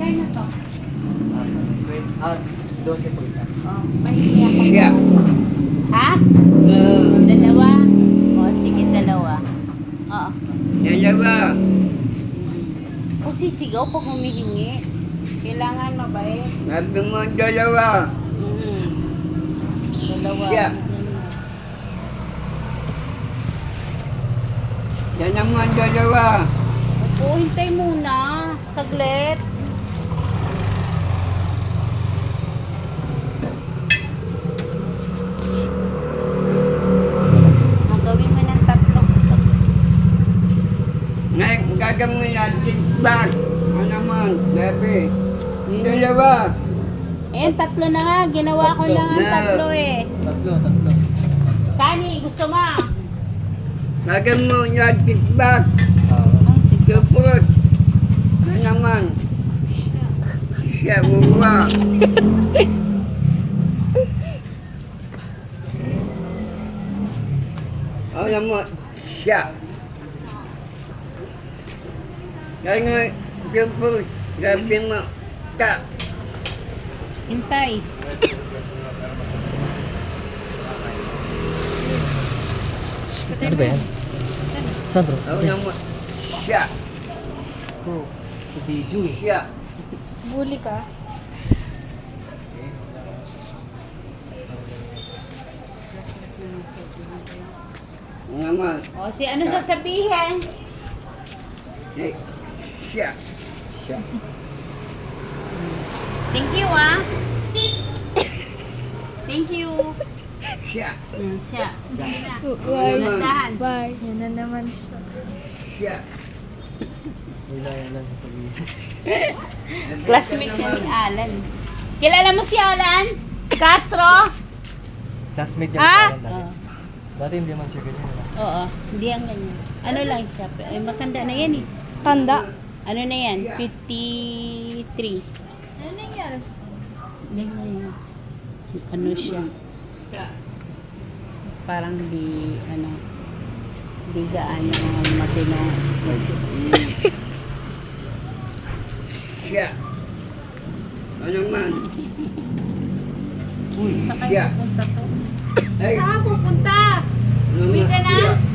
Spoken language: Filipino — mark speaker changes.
Speaker 1: Magkano to?
Speaker 2: 12 po isa.
Speaker 1: Oh, mahihiya ako.
Speaker 3: Siya.
Speaker 1: Ha? Dalawa? O, sige, dalawa. Oo.
Speaker 3: Dalawa.
Speaker 1: Huwag sisigaw pag humihingi. Kailangan mabait.
Speaker 3: Sabi mo dalawa.
Speaker 1: Dalawa.
Speaker 3: Siya. Yan naman dalawa.
Speaker 1: Opo, hintay muna. Saglit. Ang gawin mo ng tatlo.
Speaker 3: Ngayon, gagawin natin back. Ano naman, sabi. Dalawa.
Speaker 1: Ayan, tatlo na nga. Ginawa ko na nga tatlo eh.
Speaker 2: Tatlo.
Speaker 1: Kani, gusto mo?
Speaker 3: Gagawin mo natin back.
Speaker 2: Ah,
Speaker 3: Support. Ano naman. Siya, buwa. Ano naman, siya. Kaya nga, support. Sabi mo, ka.
Speaker 1: Hintay.
Speaker 2: ano ba yan? Sandro.
Speaker 3: Ano naman, siya.
Speaker 2: Bro, sa video eh.
Speaker 3: Siya.
Speaker 1: Buli ka.
Speaker 3: Ano naman,
Speaker 1: O, si ano sasabihin?
Speaker 3: siya. Siya.
Speaker 1: Thank you, ah. Thank you.
Speaker 3: Siya.
Speaker 1: Siya. Sige na.
Speaker 3: Bye.
Speaker 1: Landahan.
Speaker 4: Bye. Yan na naman siya.
Speaker 3: Siya.
Speaker 2: Wala yan lang sa video.
Speaker 1: Classmate niya si Alan. Kilala mo si Alan? Castro?
Speaker 2: Classmate yan
Speaker 4: Ah!
Speaker 2: sa dati.
Speaker 1: Oo.
Speaker 2: Dati hindi man siya ganyan.
Speaker 1: Oo. Hindi ang ganyan. Ano lang siya? Ay, matanda na yan eh.
Speaker 4: Tanda.
Speaker 1: Ano na yan? 53.
Speaker 4: Ano nangyari?
Speaker 1: Ganyan yan. Ano siya? Parang di gaano matino.
Speaker 3: Siya. Ano naman,
Speaker 1: Saan
Speaker 3: Yeah.
Speaker 1: kayo pupunta to?
Speaker 3: ay,
Speaker 1: Saan pupunta?
Speaker 3: ano
Speaker 1: Uwi ka
Speaker 3: naman,
Speaker 1: na?